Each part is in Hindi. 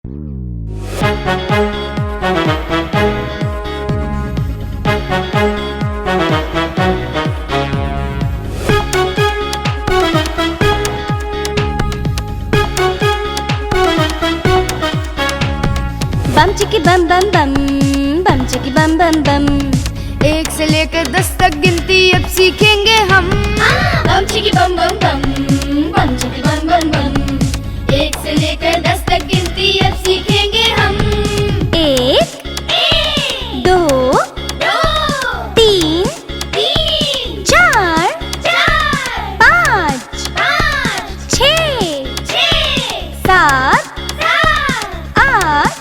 बम चिकी बम बम बम, बम चिकी बम बम बम। 1 से लेकर 10 तक गिनती अब सीखेंगे हम। बम चिकी बम बम बम, बम चिकी बम बम बम। 1 से लेकर 10 तक गिनती अब सीखेंगे हम। 1 2 3 4 5 6 7 8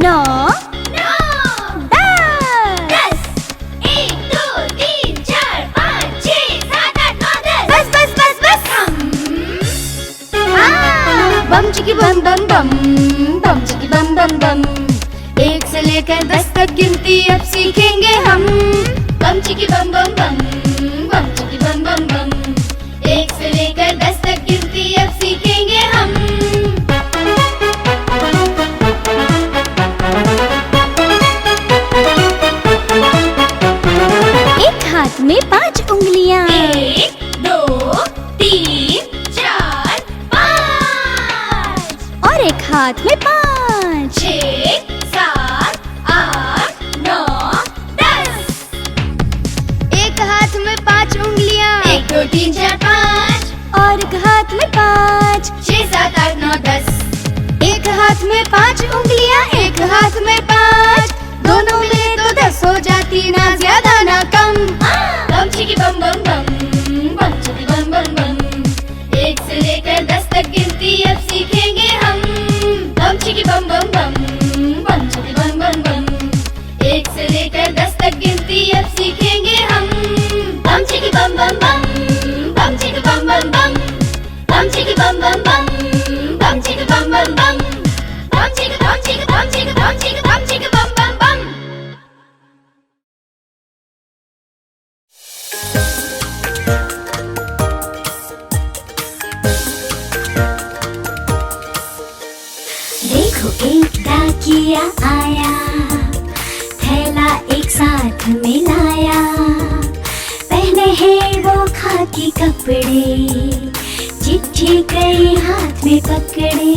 9 10। 1 2 3 4 5 6 7 8 9 10। बस बम चिकी बम बम बम, बम चिकी बम बम बम। 1 से लेकर 10 तक गिनती अब सीखेंगे हम। बम चिकी बम बम बम, बम चिकी बम बम बम। 1 से लेकर 10 तक गिनती अब सीखेंगे हम। एक हाथ में 5 उंगलियां। 1 2 3 4 5। और एक हाथ में 5। 6 7 8 9 10। एक हाथ में 5 उंगलियां। 1 2 3 4 5। और एक हाथ में 5। 6 7 8 9 10। एक हाथ में 5 उंगलियां, एक हाथ में 5। दोनों मिले तो 10 हो जाती, ना ज्यादा ना कम। बम चिकी बम बम बम, बम चिकी बम बम बम। 1 से लेकर 10 तक गिनती अब सीखेंगे हम। बम चिकी बम बम बम, बम चिकी बम बम बम। 1 से लेकर 10 तक गिनती अब सीखेंगे हम। बम चिकी बम बम बम, बम चिकी बम बम बम। बम चिकी बम बम बम, बम चिकी बम बम बम। बम चिकी बम चिकी बम चिकी बम चिकी बम चिकी बम बम बम। देखो एक डाकिया आया, थैला एक साथ में लाया। पहने हैं वो खाकी कपड़े, चिट्ठी कई हाथ में पकड़े।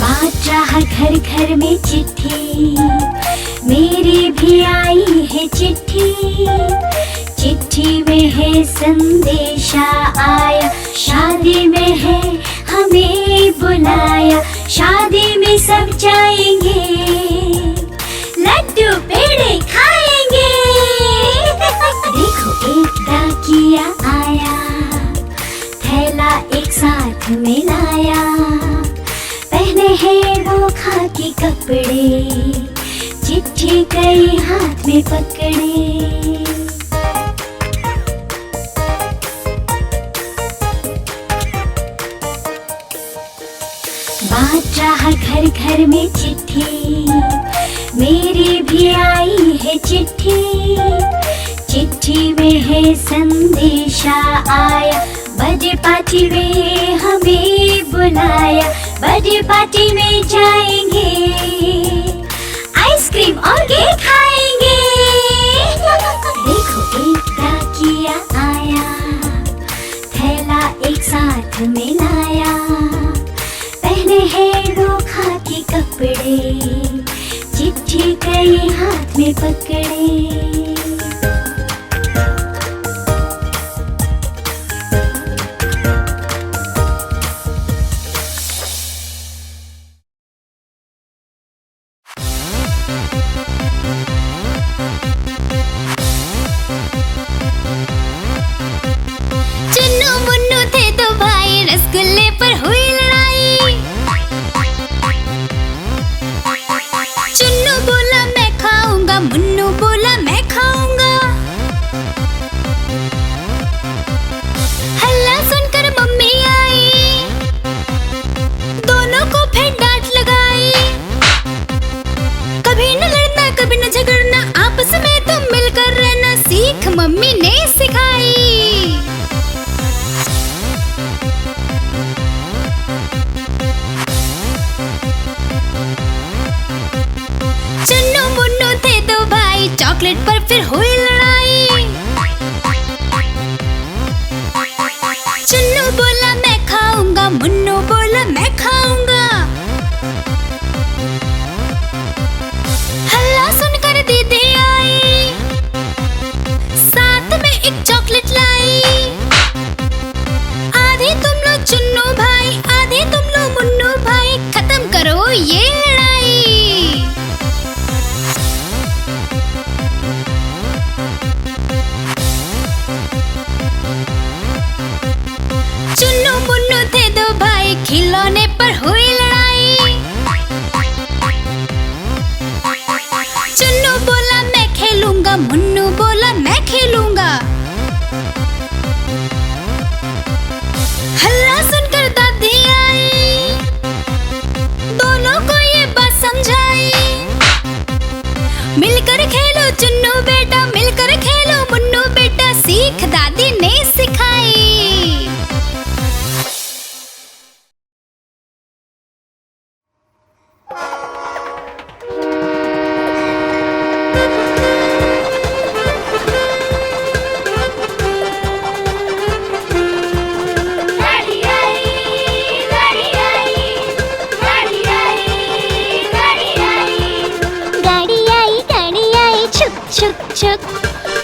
बाँट रहा घर घर में चिट्ठी, मेरी भी आई है चिट्ठी। चिट्ठी में है संदेशा आया, शादी में है हमें बुलाया। शादी में सब जाएंगे, लड्डू पेड़े खाएंगे। देखो एक डाकिया आया, थैला एक साथ में लाया। पहने हैं वो खाकी कपड़े, चिट्ठी कई हाथ में पकड़े। बाँट रहा घर घर में चिट्ठी, मेरी भी आई है चिट्ठी। चिट्ठी में है संदेशा आया, बर्थडे पार्टी में हमें बुलाया। बर्थडे पार्टी में जाएंगे, आइसक्रीम और केक खाएंगे। देखो एक डाकिया आया, थैला एक साथ में लाया। पहने हैं वो खाकी कपड़े, चिट्ठी कई हाथ में पकड़े। चुन्नू मुन्नू थे तो भाई, रसगुल्ले पर हुई लड़ाई। चुन्नू बोला मैं खाऊंगा, मुन्नू बोला मैं मम्मी ने सिखाई। चुन्नू मुन्नू थे दो भाई, चॉकलेट पर फिर हुई लड़ाई। चुन्नू बोला मैं खाऊंगा, मुन्नू बोला मैं खाऊंगा। हल्ला सुनकर दीदी आई, साथ में एक चॉकलेट लाई। आधे तुम लो चुन्नू भाई, आधे तुम लो मुन्नू भाई, खत्म करो ये लड़ाई। चुन्नू मुन्नू थे दो भाई, खिलौने पर हुई लड़ाई। चुन्नू बोला मैं खेलूंगा, मुन्नू बोला मैं खेलूंगा। हल्ला सुनकर दादी आई, दोनों को ये बात समझाई। मिलकर खेलो चुन्नू बेटा, मिलकर खेलो मुन्नू बेटा, सीख दादी ने सिखाई।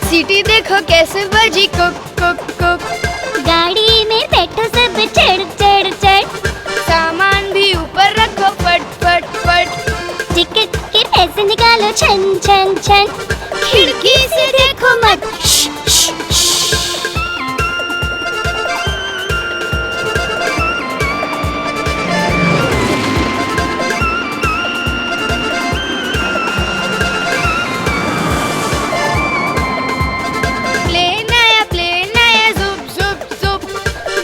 सीटी देखो कैसे बजी, कुक कुक कुक। गाड़ी में बैठो सब, चढ़ चढ़ चढ़। सामान भी ऊपर रखो, फट फट फट। टिकट के पैसे निकालो, छन छन छन। खिड़की से देखो मत,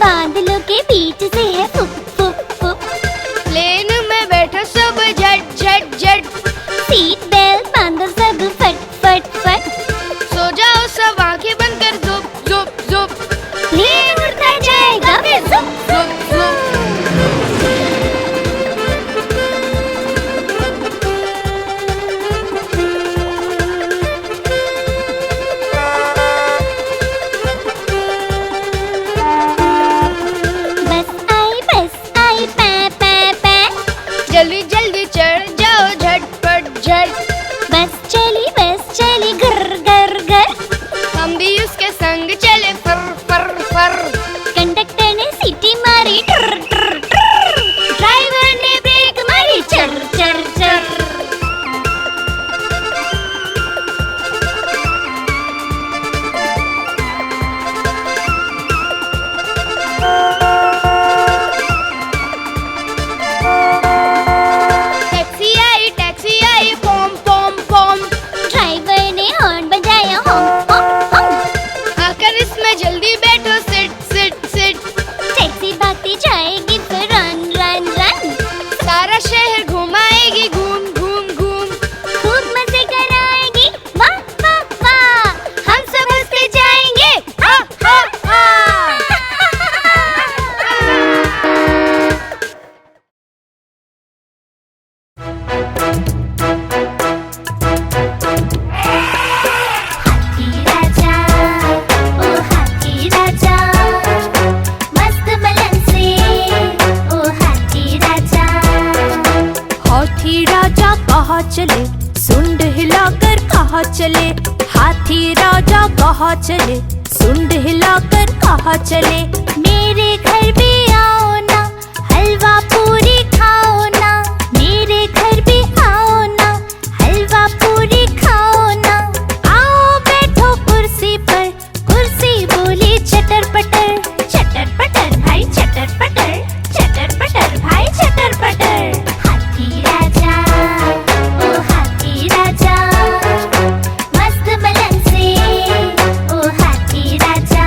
बादलों के बीच से है फुक फुक फुक। प्लेन में बैठो सब, झट झट झट। सीट बेल्ट बांधो सब, फट फट फट। सो जाओ सब, आंखें बंद कर, जुप जुप जुप। प्लेन उड़ता जाएगा फिर जुप जुप जुप। जल्दी जल्दी चढ़ जाओ, झटपट झट। बस चली घर घर घर। हम भी उसके संग चले, फर फर फर। कंडक्टर ने सीटी मारी, ट्र ट्र ट्र। ड्राइवर ने ब्रेक मारी, चर चर चर। टैक्सी आई, पोम पोम पोम। ड्राइवर ने हॉर्न बजाया, होम होम होम। आकर इसमें जल्दी बैठो, सिट सिट सिट। टैक्सी भागती जाएगी फिर, रन रन रन। सारा शहर घुमाएगी, घूम घूम घूम। खूब मजे कराएगी, वाह वाह वाह। हम सब हंसते जाएंगे, हा हा हा। हाथी राजा, ओ हाथी राजा, मस्त बलन से, ओ हाथी राजा। हाथी राजा कहाँ चले, सुंड हिलाकर कहाँ चले। हाथी राजा कहाँ चले, सुंड हिलाकर कहाँ चले। मेरे घर भी आओ ना, हलवा पूरी खाओ ना। मेरे घर भी आओ ना, हलवा पूरी खाओ ना। आओ बैठो कुर्सी पर, कुर्सी बोली चटर पटर। चटर पटर भाई चटर पटर, चटर पटर भाई चटर पटर। हाथी राजा, ओ हाथी राजा, मस्त बलन से, ओ हाथी राजा।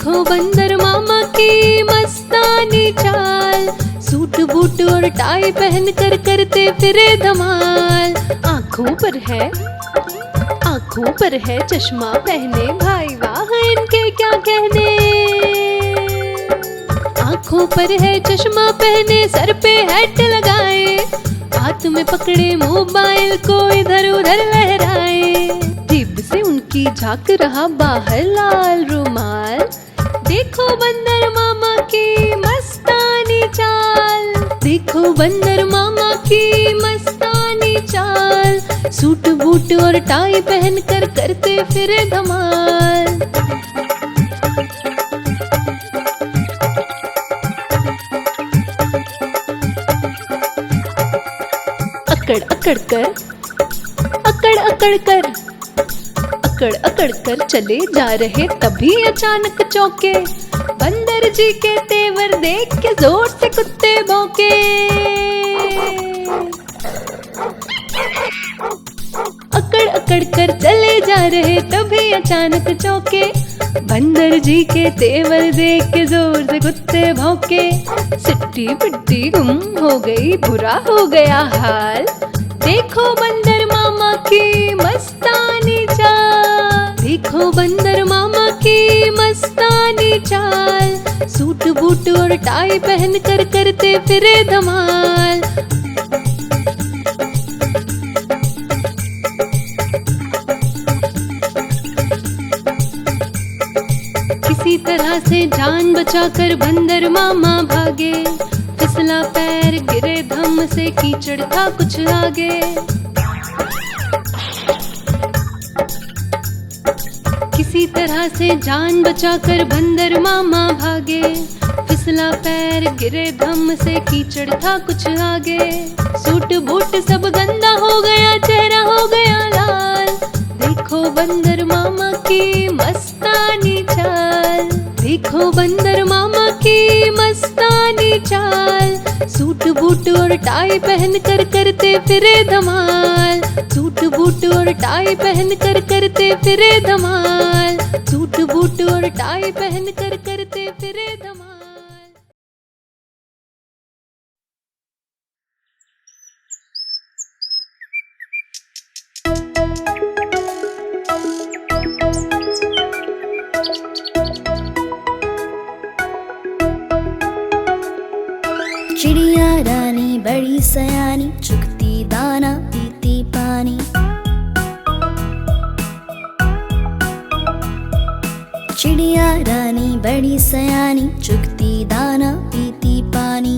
देखो बंदर मामा की मस्तानी चाल, सूट बूट और टाई पहन कर करते फिरे धमाल। आँखों पर है चश्मा पहने, भाई वाह इनके क्या कहने। आँखों पर है चश्मा पहने, सर पे हैट लगाए, हाथ में पकड़े मोबाइल को इधर उधर लहराए। जीभ से उनकी झांक रहा बाहर लाल रुमाल। देखो बंदर मामा की मस्तानी चाल, देखो बंदर मामा की मस्तानी चाल, सूट बूट और टाई पहन कर करते फिरे धमाल। अकड़ कर चले जा रहे, तभी अचानक चौके, बंदर जी के तेवर देख के जोर से कुत्ते भौंके। अकड़ कर चले जा रहे, तभी अचानक चौके, बंदर जी के तेवर देख के जोर से कुत्ते भौंके। सिट्टी पिट्टी गुम हो गई, बुरा हो गया हाल। देखो बंदर मामा की मस्तानी चाल, देखो बंदर मामा की मस्तानी चाल, सूट बूट और टाई पहन कर करते फिरे धमाल। किसी तरह से जान बचाकर बंदर मामा भागे, फिसला पैर गिरे धम से, कीचड़ था कुछ आगे। किसी तरह से जान बचाकर बंदर मामा भागे, फिसला पैर गिरे धम से, कीचड़ था कुछ आगे। सूट बूट सब गंदा हो गया, चेहरा हो गया लाल। देखो बंदर मामा की मस्तानी चाल, देखो बंदर मामा की मस्तानी चाल, सूट बूट और टाई पहन कर करते फिरे धमाल। सूट बूट और टाई पहन कर करते फिरे धमाल, सूट बूट और टाई पहन कर करते फिरे धमाल। चिड़िया रानी बड़ी सयानी, चुगती दाना पीती पानी। चिड़िया रानी बड़ी सयानी, चुगती दाना पीती पानी।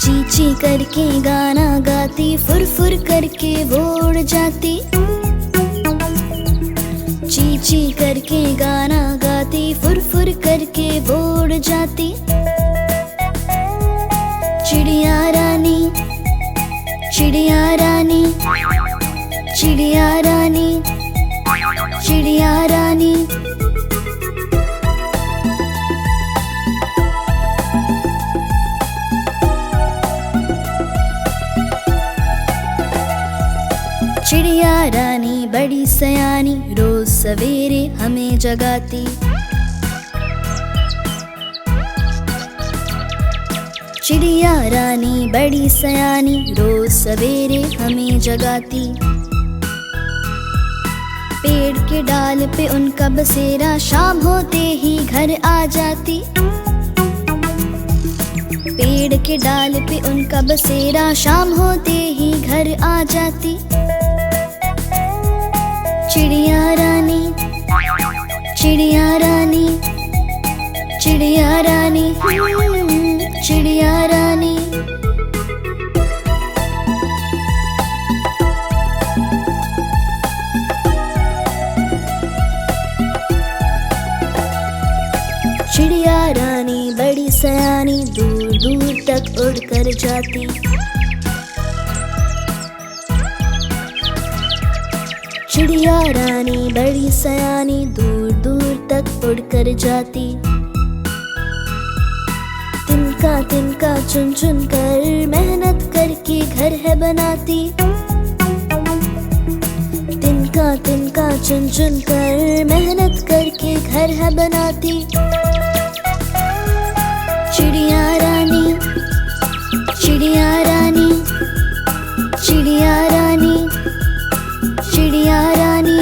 ची ची करके गाना गाती, फुर फुर करके वो उड़ जाती। ची ची करके गाना गाती, फुर फुर करके वो उड़ जाती। चिड़िया रानी, चिड़िया रानी, चिड़िया रानी, चिड़िया रानी। चिड़िया रानी बड़ी सयानी, रोज सवेरे हमें जगाती। चिड़िया रानी बड़ी सयानी, रोज सवेरे हमें जगाती। पेड़ के डाल पे उनका बसेरा, शाम होते ही घर आ जाती। पेड़ के डाल पे उनका बसेरा, शाम होते ही घर आ जाती। चिड़िया रानी, चिड़िया रानी, चिड़िया रानी, चिड़िया रानी। चिड़िया रानी बड़ी सयानी, दूर दूर तक उड़ कर जाती। चिड़िया रानी बड़ी सयानी, दूर दूर तक उड़ कर जाती। तिनका तिनका चुन चुन कर मेहनत करके घर है बनाती। तिनका तिनका चुन चुन कर मेहनत करके घर है बनाती। चिड़िया रानी, चिड़िया रानी, चिड़िया रानी, चिड़िया रानी।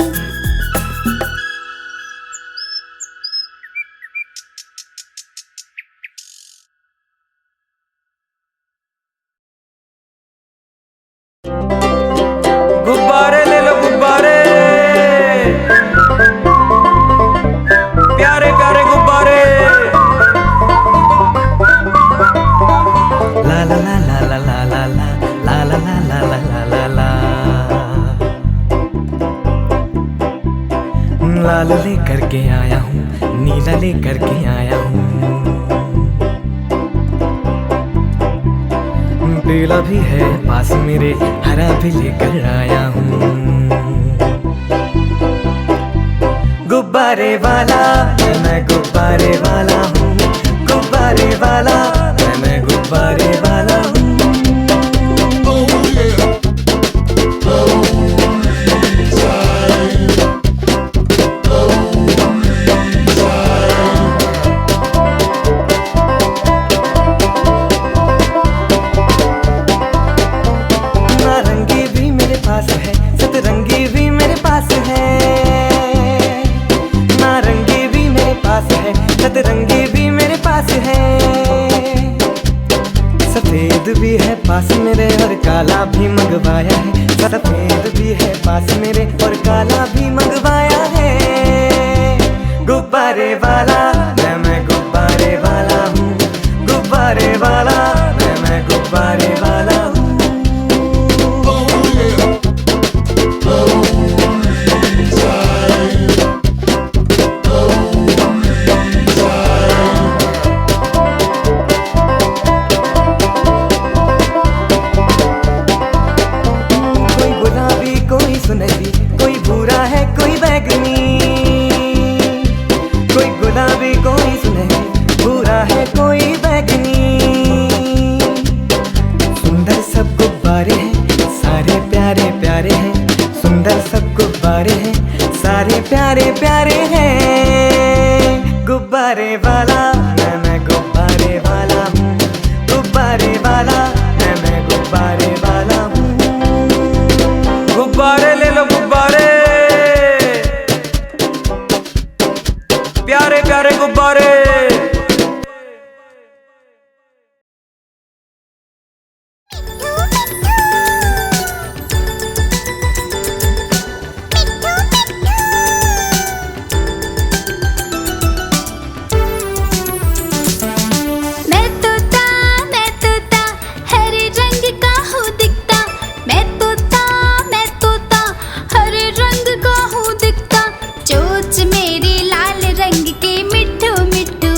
गुब्बारे ले लो गुब्बारे, प्यारे प्यारे गुब्बारे। ला ला ला ला ला ला ला ला ला ला ला ला ला ला ला। लाल लेकर के आया हूँ, नीला लेकर के आया हूँ, पीला भी है पास मेरे, हरा भी लेकर आया हूँ। गुब्बारे वाला मैं गुब्बारे वाला हूँ, गुब्बारे वाला मैं गुब्बारे वाला हूँ। सतरंगी भी मेरे पास है, नारंगी भी मेरे पास है, सतरंगी भी मेरे पास है। सफेद भी है पास मेरे और काला भी मंगवाया है, सफेद भी है पास मेरे और काला भी मंगवाया है। गुब्बारे वाला मैं गुब्बारे वाला हूँ, गुब्बारे वाला मैं गुब्बारे वाला हूँ। सुनहरी कोई भूरा है कोई बैगनी, कोई गुलाबी कोई सुनहरी, भूरा है कोई बैगनी। सुंदर सब गुब्बारे हैं सारे प्यारे प्यारे हैं, सुंदर सब गुब्बारे हैं सारे प्यारे प्यारे हैं। गुब्बारे वाला मैं गुब्बारे वाला हूँ, गुब्बारे वाला मैं गुब्बारे वाला हूँ। गुब्बारे ले लो गुब्बारे, प्यारे प्यारे गुब्बारे। मैं तोता हरे रंग का हूँ दिखता, मैं तोता हरे रंग का हूँ दिखता। चोंच मेरी लाल रंग की, मिट्ठू मिट्ठू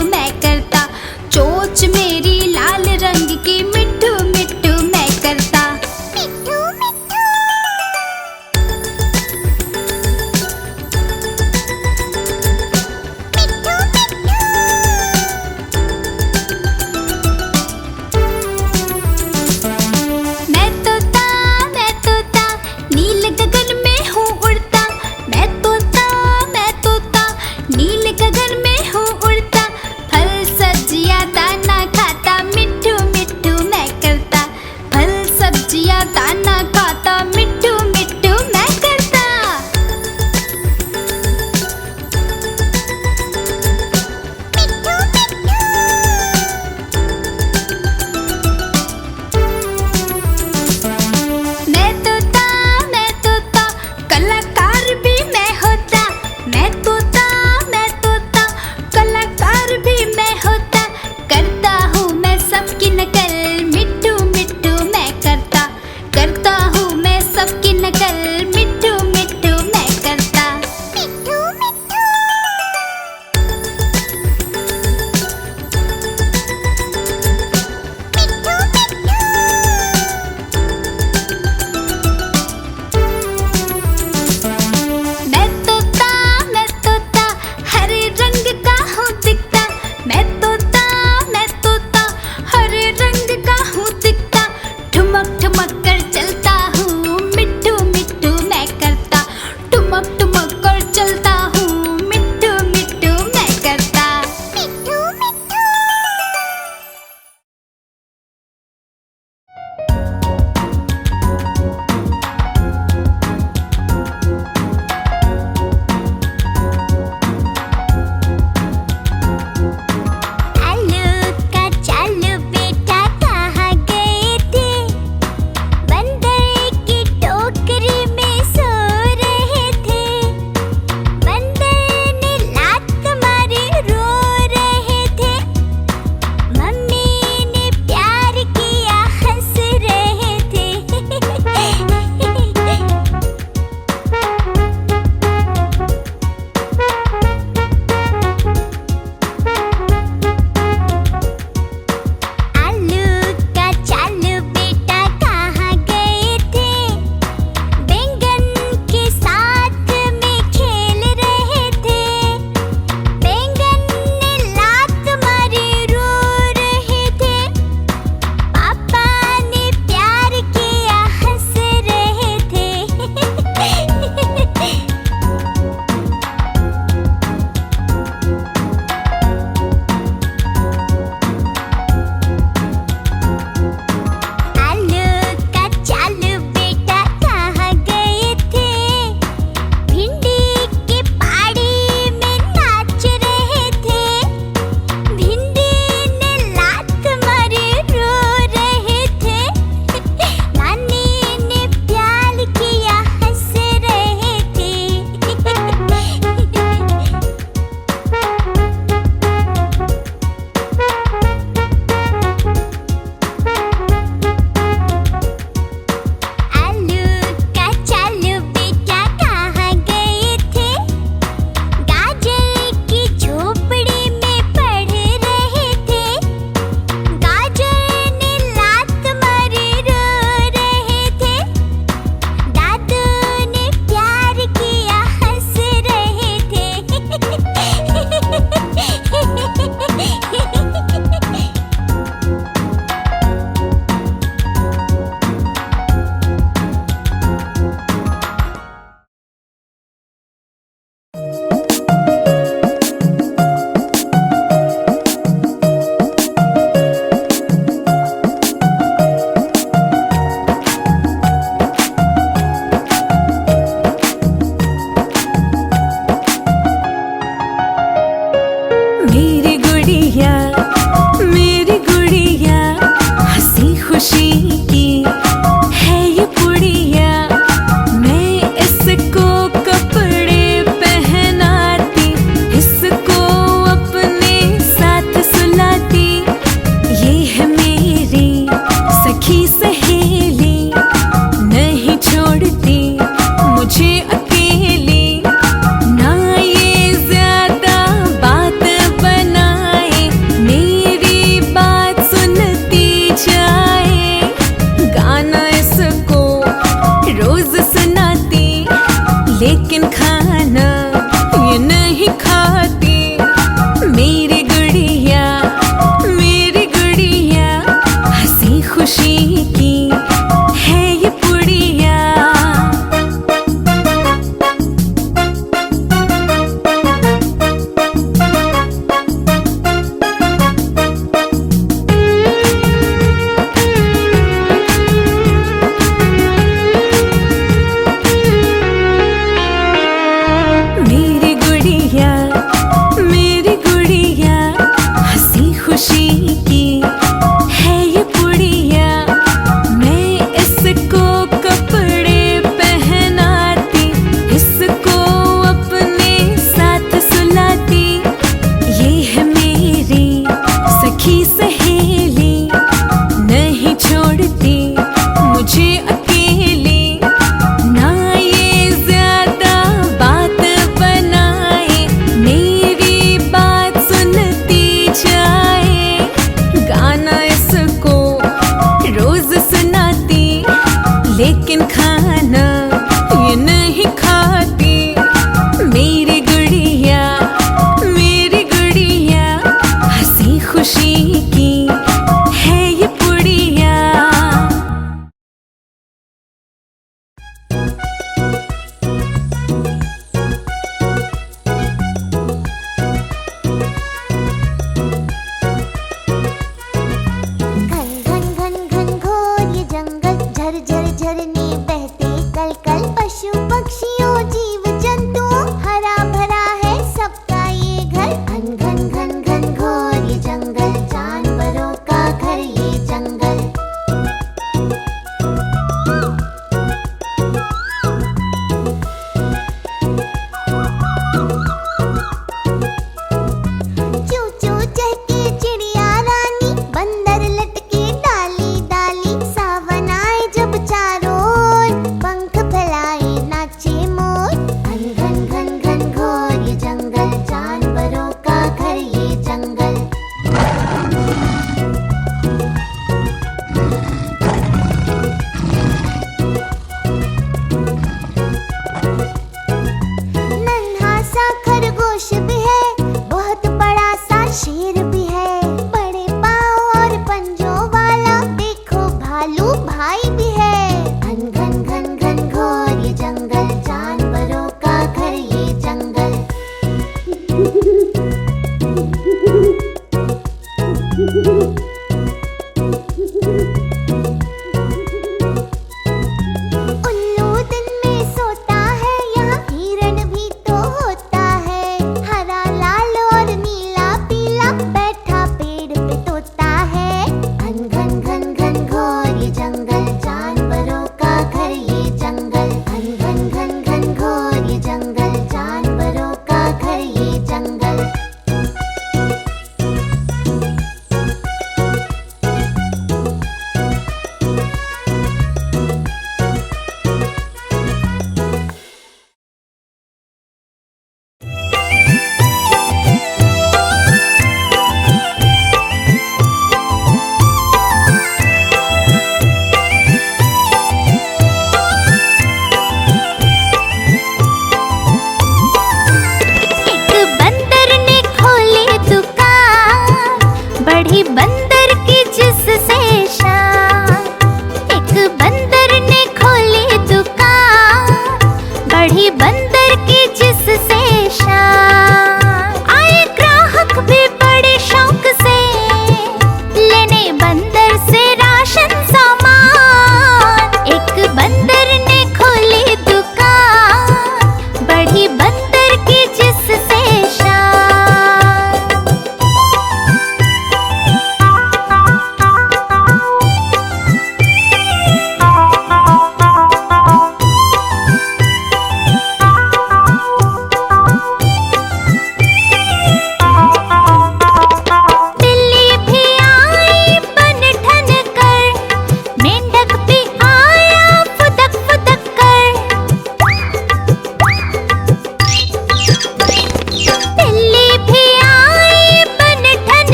खुशी की है ये पुड़िया, मैं इसको कपड़े पहनाती, इसको अपने साथ सुलाती। ये है मेरी सखी सहेली, नहीं छोड़ती मुझे अकेली। ना ये ज्यादा बात बनाए, मेरी बात सुनती जाए। गाना इसको रोज सुनाती, लेकिन खाना ये नहीं खाती। मेरी गुड़िया हंसी खुशी की है ये पुड़िया। मेरी गुड़िया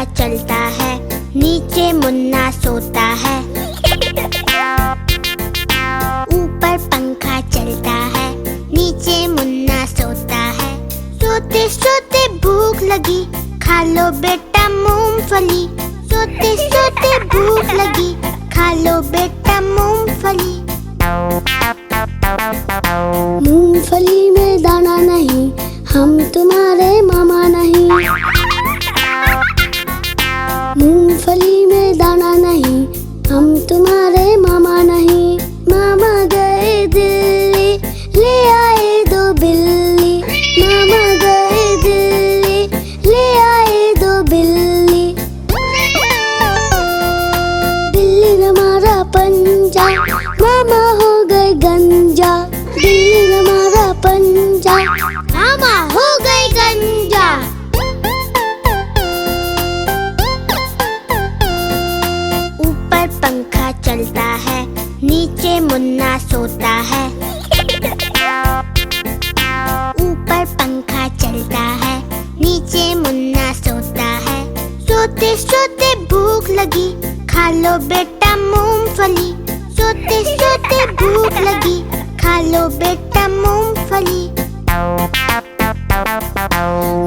पंखा चलता है, नीचे मुन्ना सोता है। ऊपर पंखा चलता है, नीचे मुन्ना सोता है। सोते सोते भूख लगी, खा लो बेटा मूंगफली। सोते सोते भूख लगी, खा लो बेटा मूंगफली। मूंगफली में दाना नहीं, हम तुम्हारे मामा नहीं। मूंगफली में दाना नहीं, हम तुम्हारे मामा नहीं। मामा गए दिल्ली, ले आए 2 बिल्ली। मामा गए दिल्ली, ले आए 2 बिल्ली। बिल्ली ने मारा पंजा, मामा हो गए गंजा। बिल्ली ने मारा पंजा, मामा हो गए गंजा। ऊपर पंखा चलता है, नीचे मुन्ना सोता है। ऊपर पंखा चलता है, नीचे मुन्ना सोता है। सोते सोते भूख लगी, खा लो बेटा मूंगफली। सोते सोते भूख लगी, खा लो बेटा मूंगफली।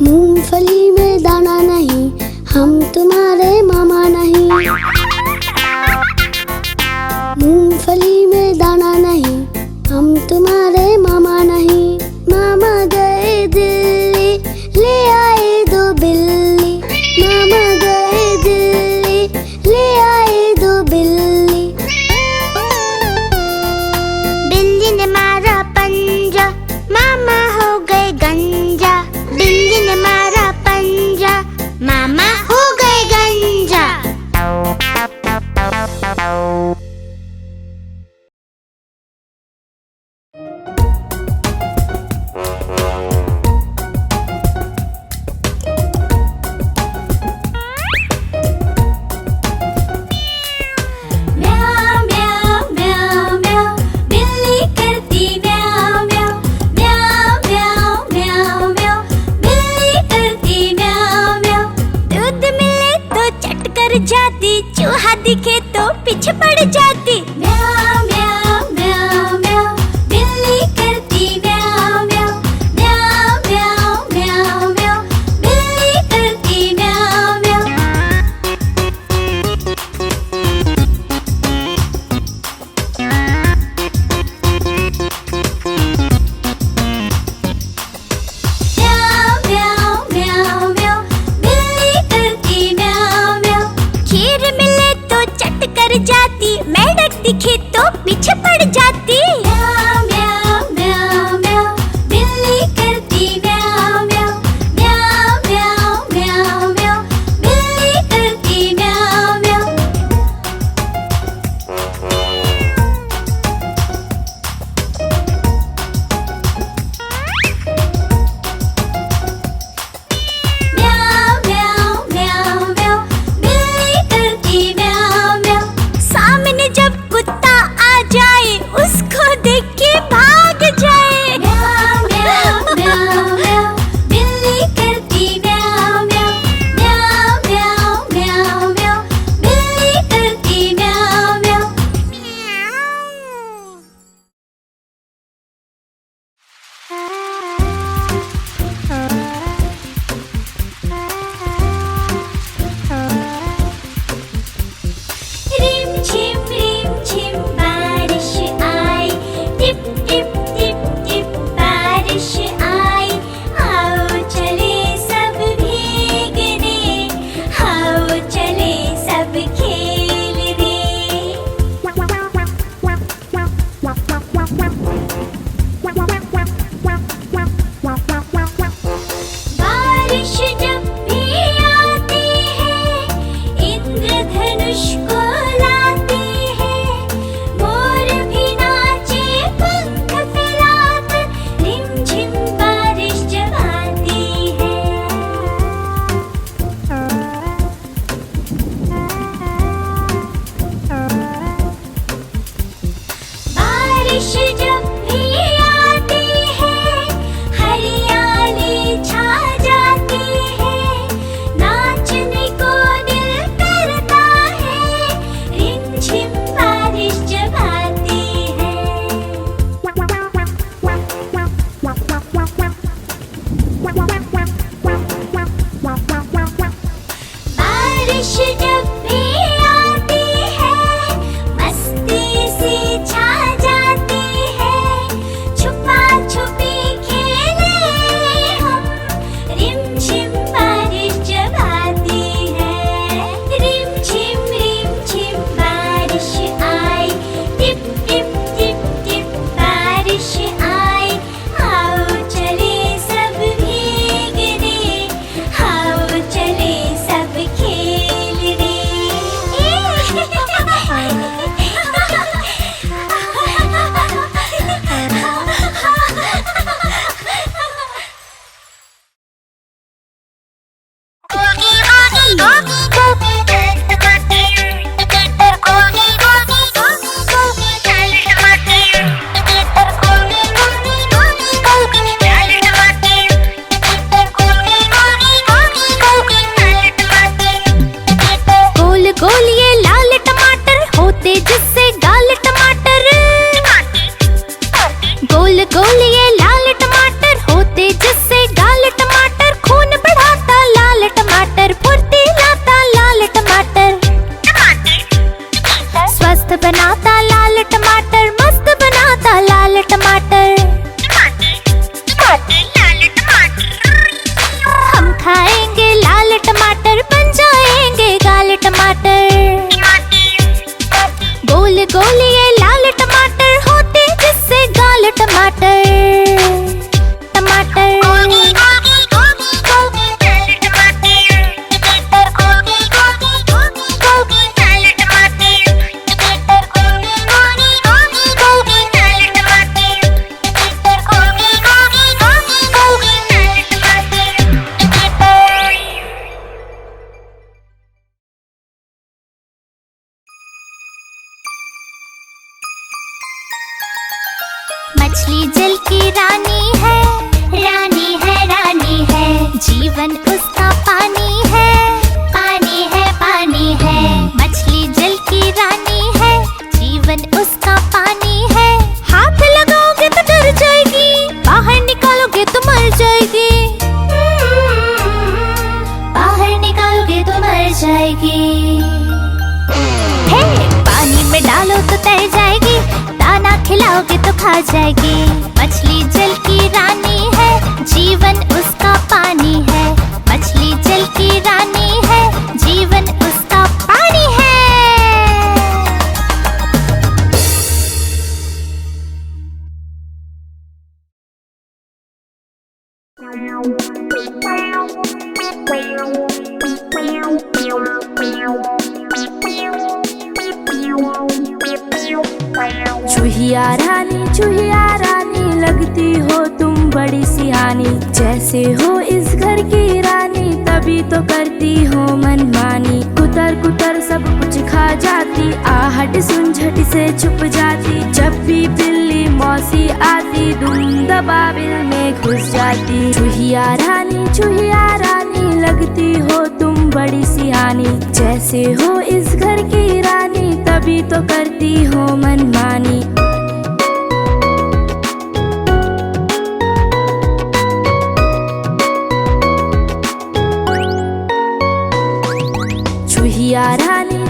मूंगफली में दाना नहीं, हम तुम्हारे मामा नहीं। मूंगफली में दाना नहीं, हम तुम्हारे मामा नहीं। मामा गए दिल्ली, ले आए 2 बिल्ली। मामा गए दिल्ली, ले आए 2 बिल्ली। बिल्ली ने मारा पंजा, मामा हो गए गंजा। बिल्ली ने मारा पंजा, मामा हो गए गंजा। म्याऊ म्याऊ म्याऊ म्याऊ, बिल्ली करती म्याऊ म्याऊ। म्याऊ म्याऊ म्याऊ म्याऊ, बिल्ली करती म्याऊ म्याऊ। दूध मिले तो चट कर जाती, चूहा दिखे तो पीछे पड़ जाती। म्याऊ म्याऊ म्याऊ म्याऊ, बिल्ली करती म्याऊ म्याऊ। म्याऊ म्याऊ म्याऊ म्याऊ, बिल्ली करती म्याऊ म्याऊ। म्याऊ म्याऊ म्याऊ म्याऊ, बिल्ली करती म्याऊ म्याऊ। खीर मिले तो चट कर जाती, मेंढक गोले ये लाल टमाटर होते जिससे गाल टमाटर टमाटर। मछली जल की रानी है, रानी है, रानी है। जीवन उसका पानी है, पानी है, पानी है। मछली जल की रानी है, जीवन उसका पानी है। हाथ लगाओगे तो डर जाएगी, बाहर निकालोगे तो मर जाएगी। बाहर निकालोगे तो मर जाएगी। हे, पानी में डालो तो तैर जाएगी, दाना खिलाओगे तो खा जाएगी। मछली जल की रानी है, जीवन उसका पानी है। मछली जल की रानी है, जीवन उसका पानी है। चूहिया रानी लगती हो तुम बड़ी सियानी। जैसे हो इस घर की रानी, तभी तो करती हो मनमानी। कुतर कुतर सब कुछ खा जाती, आहट सुन झट से छुप जाती। जब भी बिल्ली मौसी आती, दुम दबाबिल में घुस जाती। चूहिया रानी लगती हो तुम बड़ी सियानी। जैसे हो इस घर की रानी, तभी तो करती हो मनमानी।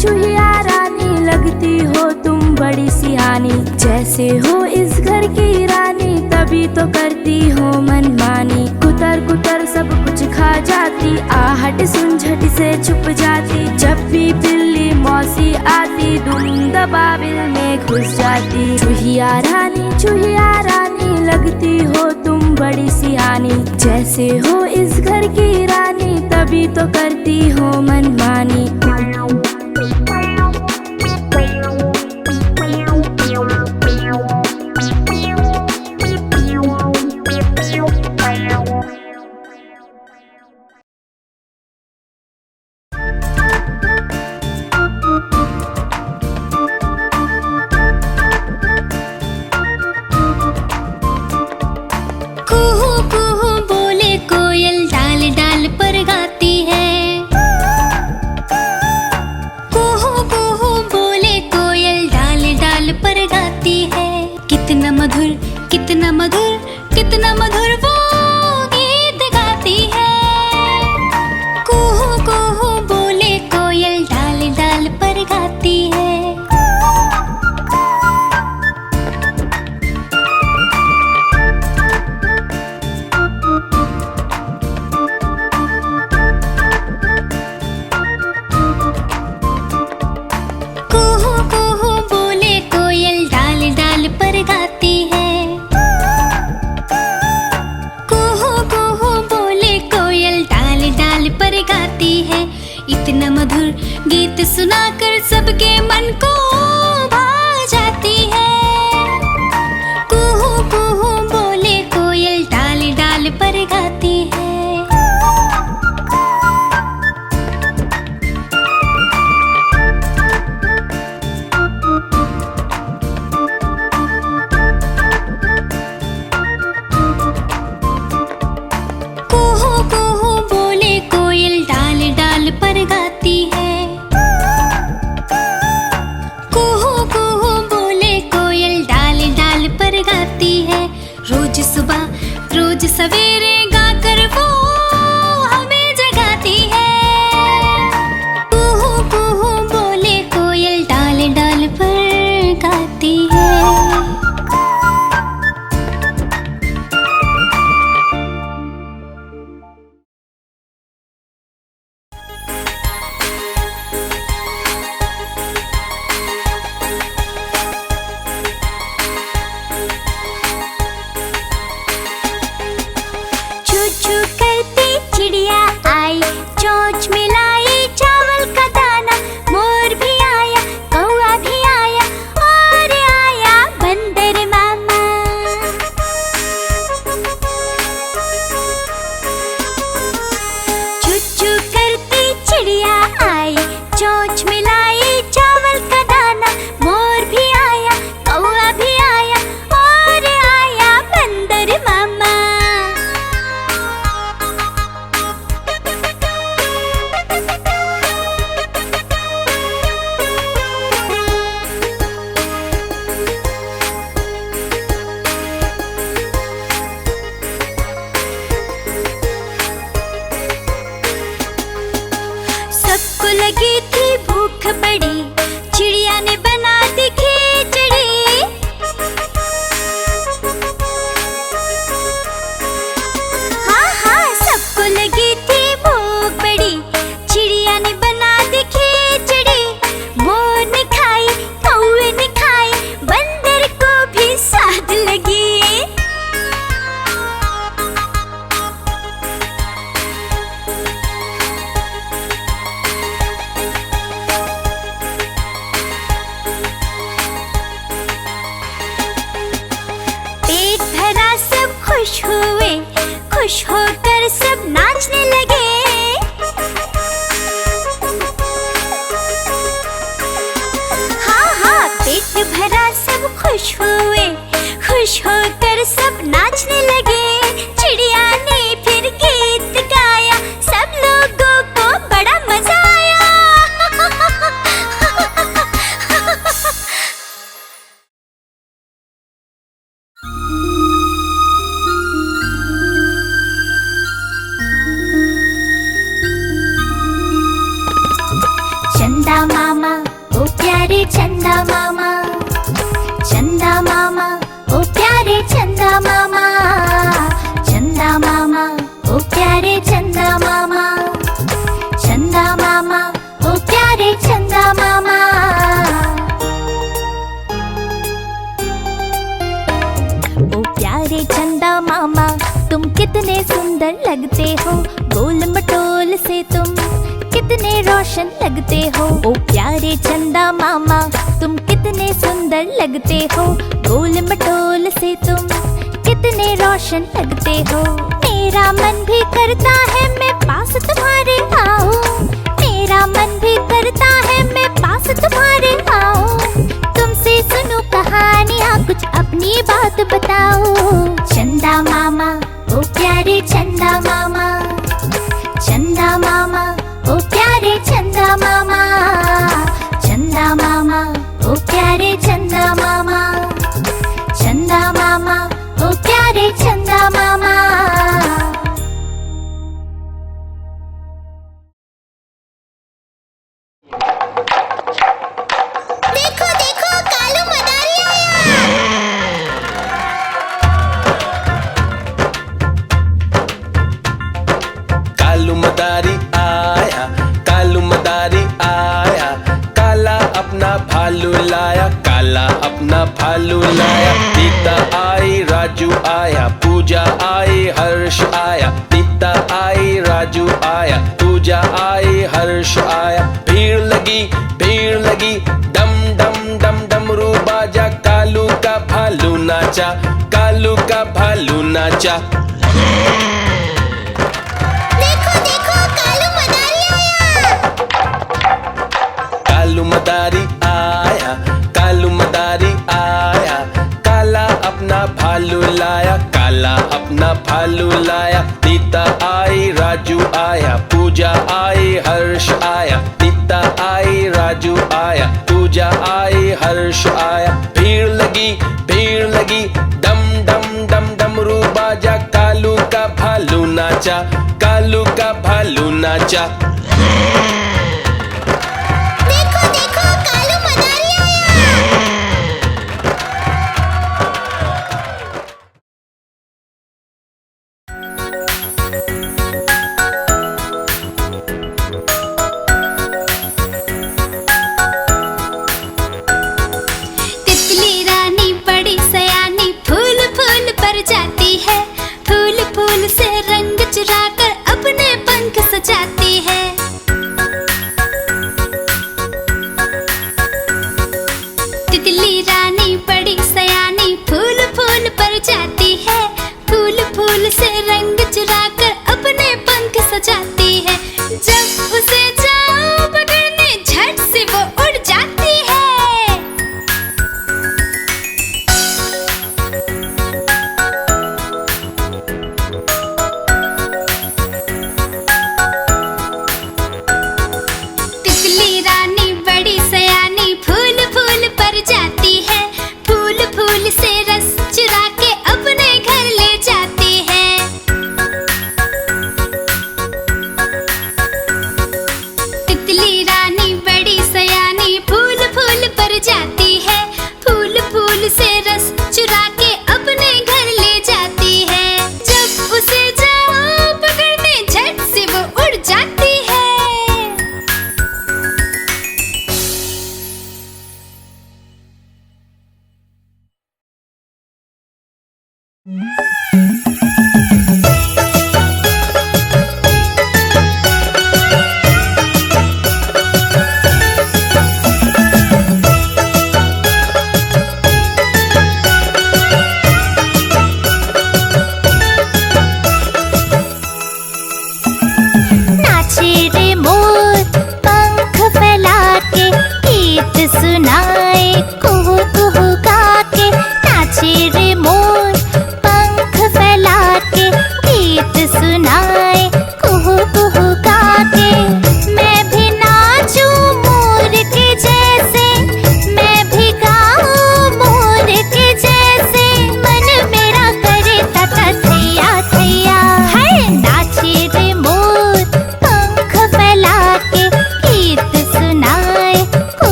चूहिया रानी लगती हो तुम बड़ी सियानी। जैसे हो इस घर की रानी, तभी तो करती हो मनमानी। कुतर कुतर सब कुछ खा जाती, आहट सुन झट से छुप जाती। जब भी बिल्ली मौसी आती, दुम दबाबिल में घुस जाती। चूहिया रानी लगती हो तुम बड़ी सियानी। जैसे हो इस घर की रानी, तभी तो करती हो मनमानी। खुश हुए, खुश होकर सब नाचने लगे। हाँ हाँ, पेट भरा सब खुश हुए, खुश होकर सब नाचने लगे। चिड़िया ने फिर गीत गाया, सब लोगों को बड़ा मजा आया। चंदा मामा ओ प्यारे चंदा मामा, चंदा मामा ओ प्यारे चंदा मामा, चंदा मामा ओ प्यारे चंदा मामा, चंदा मामा ओ प्यारे चंदा मामा। ओ प्यारे चंदा मामा, तुम कितने सुंदर लगते हो, गोल मटोल से तुम कितने रोशन लगते हो। ओ प्यारे चंदा मामा, तुम कितने सुंदर लगते हो, गोल मटोल से तुम कितने रोशन लगते हो। मेरा मन भी करता है मैं पास तुम्हारे आऊं, मेरा मन भी करता है मैं पास तुम्हारे आऊं। तुमसे सुनो कहानियाँ, कुछ अपनी बात बताओ। चंदा मामा ओ प्यारे चंदा मामा, चंदा मामा ओ प्यारे चंदा मामा, चंदा मामा ओ प्यारे चंदा मामा, चंदा मामा ओ प्यारे चंदा मामा। देखो देखो, कालू मदारी आया। कालू मदारी आया, कालू मदारी आया, काला अपना भालू लाया, काला अपना भालू लाया। सीता आई, राजू आया, पूजा आई, हर्ष आया। सीता आई, राजू आया, पूजा आई, हर्ष आया। भीड़ लगी, डम डम डम डमरू बाजा, कालू का भालू नाचा, कालू का भालू नाचा। देखो देखो, कालू मदारी आया। कालू मदारी आया, कालू मदारी आया, काला अपना भालू लाया, काला अपना भालू लाया। सीता आई, राजू आया, पूजा आई, हर्ष आया। सीता आई, राजू आया, पूजा आई, हर्ष आया। भीड़ लगी, डम डम डम डमरू बाजा, कालू का भालू नाचा, कालू का भालू नाचा। देखो देखो, कालू मदारी आया। तितली रानी बड़ी सयानी, फूल फूल पर जाती है, फूल फूल से रंग चुराकर अपने पंख सजाती है। तितली रानी बड़ी सयानी, फूल फूल पर जाती है, फूल फूल से रंग चुराकर अपने पंख सजाती है। जब उसे जाओ पकड़ने, झट से वो उड़ जाती है। तितली रानी बड़ी सयानी, फूल फूल पर जाती है, फूल फूल से रस चुरा के अपने घर ले जाती है। तितली रानी बड़ी सयानी, फूल फूल पर जाती है, फूल फूल से रस चुरा के अपने घर ले जाती है। जब उसे जाओ पकड़ने, झट से वो उड़ जाती है।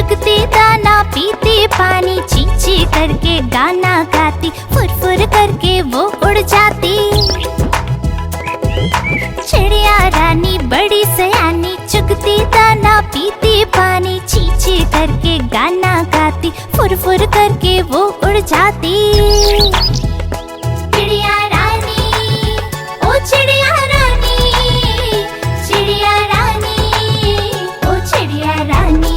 चुगती दाना पीती पानी, ची ची करके गाना गाती, फुर फुर करके वो उड़ जाती। चिड़िया रानी बड़ी सयानी, चुगती दाना पीती पानी, ची ची करके गाना गाती, फुर फुर करके वो उड़ जाती। चिड़िया रानी, ओ चिड़िया रानी, चिड़िया रानी, ओ चिड़िया रानी।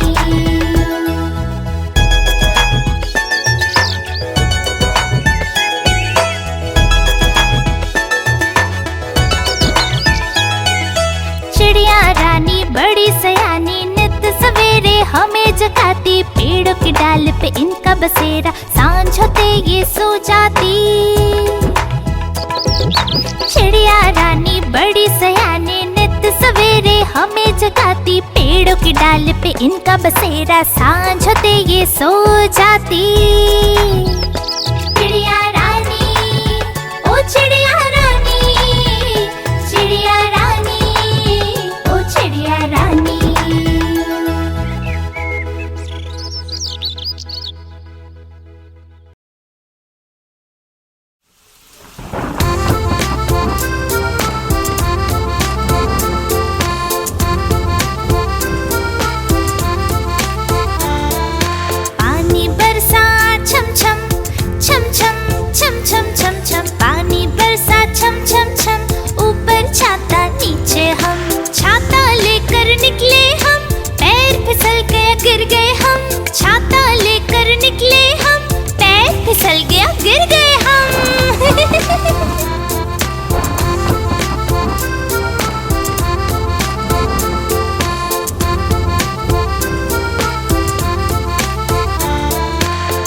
चिड़िया रानी बड़ी सयानी, नित सवेरे हमें जगाती, पेड़ों की डाल पे इनका बसेरा, सांझ होते ये सो जाती। चिड़िया रानी बड़ी सयानी, नित सवेरे हमें जगाती, पेड़ों की डाल पे इनका बसेरा, सांझ होते ये सो जाती। चिड़िया रानी, ओ चिड़िया रानी, चिड़िया रानी, ओ चिड़िया रानी। पानी बरसा छम छम छम छम छम छम छम छम, पानी बरसा छम छम छम, ऊपर छाता नीचे हम, छाता लेकर निकले हम, पैर फिसल गया गिर गए हम, छाता लेकर निकले हम, पैर फिसल गया गिर गए हम।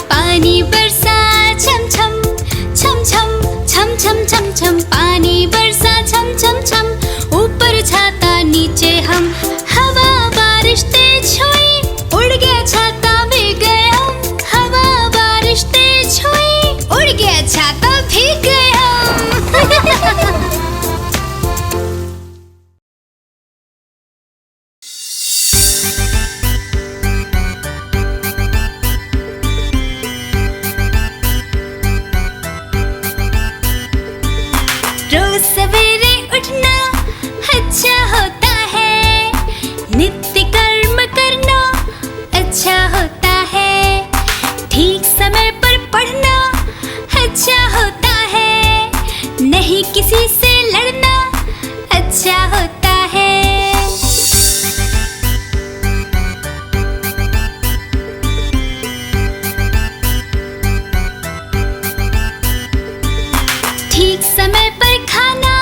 पानी बरसा छम छम छम छम छम छम छम छम, पानी बरसा छम छम छम, ऊपर छाता नीचे हम, हवा बारिश तेज हुई, उड़ गया छाता भीग गए हम, हवा बारिश तेज हुई, उड़ गया छाता भीग गए हम। रोज सवेरे उठना अच्छा होता है, नित्य कर्म करना अच्छा होता है, ठीक समय पर पढ़ना अच्छा होता है, नहीं किसी से लड़ना अच्छा होता है। ठीक समय पर खाना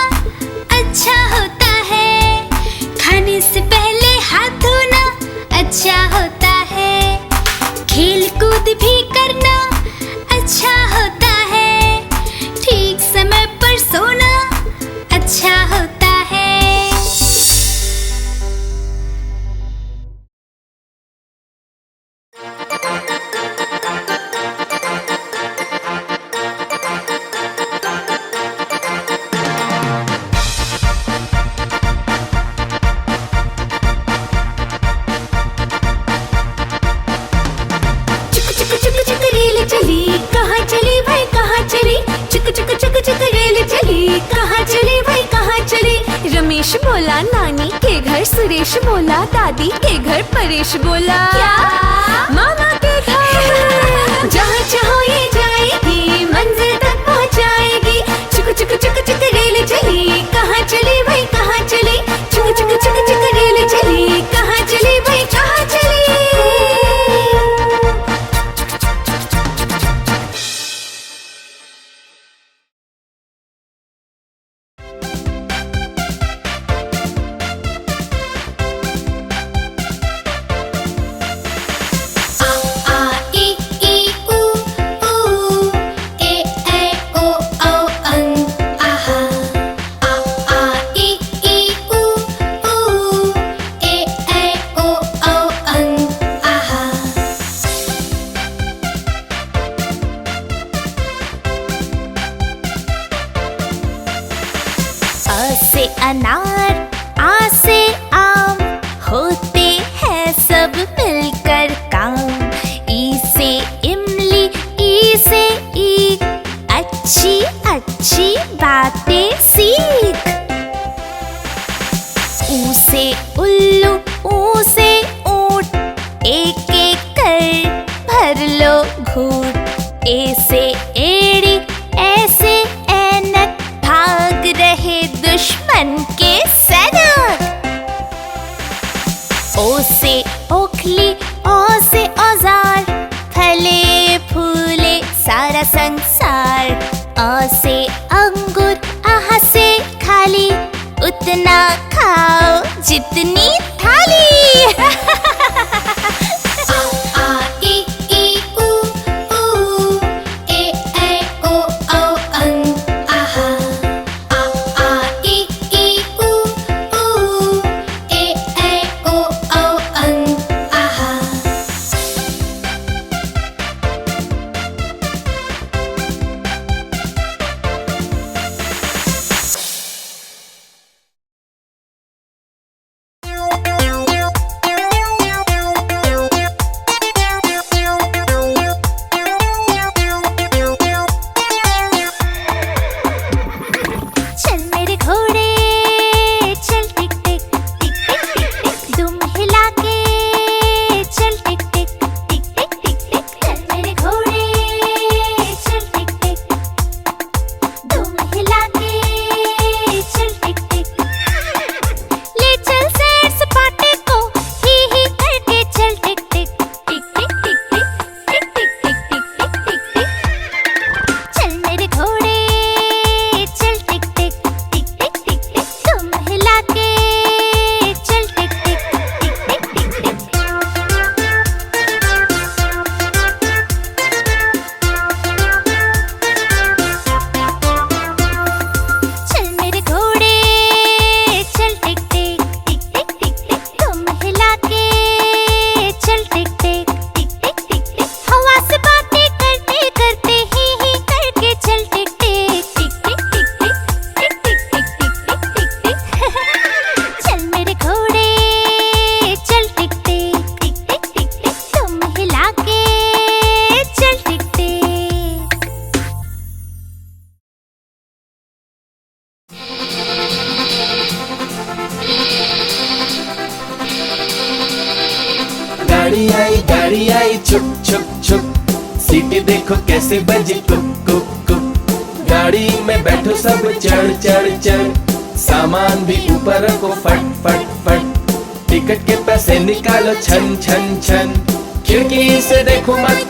अच्छा होता है, खाने से पहले हाथ धोना अच्छा होता है, खेल कूद भी करना अच्छा होता है, ठीक समय पर सोना अच्छा होता है। कहाँ चली भाई कहाँ चली, चुक चुक चुक चुक रेल चली, कहाँ चली भाई कहाँ चली। रमेश बोला नानी के घर, सुरेश बोला दादी के घर, परेश बोला क्या मामा के घर। जहाँ चाहो ये जाएगी, मंजिल तक पहुँचाएगी, चुक चुक चुक चुक रेल चली, कहाँ चली भाई कहाँ चली, चुक चुक चुक चुक रेल चली, कहाँ चली भाई कहाँ चली। से एड़ी, ऐसे ऐनक, भाग रहे दुश्मन के सैनिक। ओ से ओखली, औ से औजार, फले फूले सारा संसार। अ से अंगूर, आह से खाली, उतना खाओ जितनी थाली। गाड़ी आई छुक छुक छुक, सीटी देखो कैसे बजी कुक कुक कुक। गाड़ी में बैठो सब चढ़ चढ़ चढ़, सामान भी ऊपर रखो फट फट फट। टिकट के पैसे निकालो छन छन छन, खिड़की से देखो मत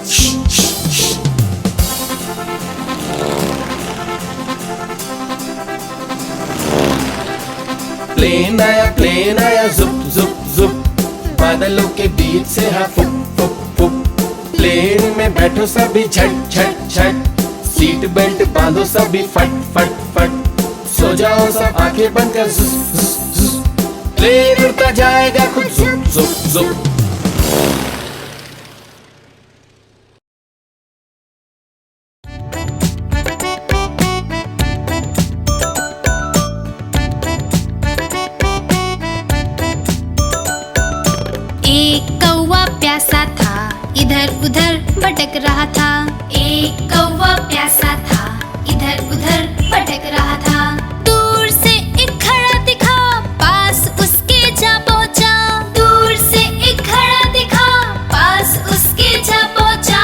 प्लेन आया जुप जुप जुप, बादलों के बीच से हाँ फुक फुक फुक। प्लेन में बैठो सभी झट झट झट, सीट बेल्ट बांधो सभी फट फट फट। सो जाओ सब आंखें बंद कर जुस जुस जुस, प्लेन उड़ता जाएगा खुद जुप जुप जुप। एक कौवा प्यासा था, इधर उधर भटक रहा था। एक कौवा प्यासा था, इधर उधर भटक रहा था। दूर से एक घड़ा दिखा, पास उसके जा पहुंचा। दूर से एक घड़ा दिखा, पास उसके जा पहुंचा।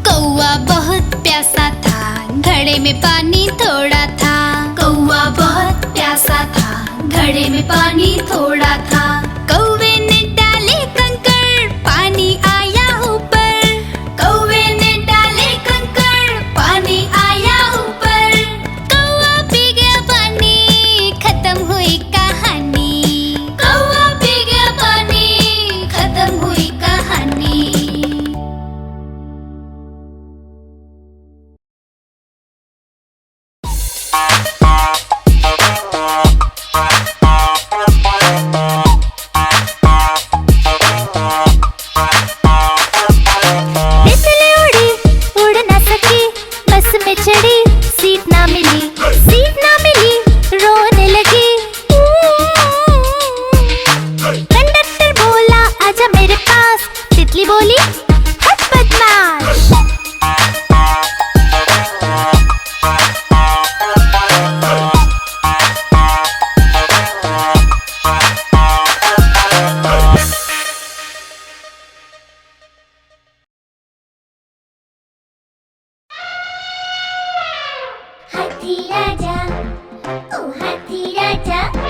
कौवा बहुत प्यासा था, घड़े में पानी थोड़ा था। कौवा बहुत प्यासा था, घड़े में पानी थोड़ा था। कौवे ने डाले कंकड़, पानी आया ऊपर। कौवे ने डाले कंकड़, पानी आया ऊपर। कौवा पी गया पानी, खत्म हुई कहानी। कौवा पी गया पानी, खत्म हुई कहानी। हाथी राजा, ओ हाथी राजा।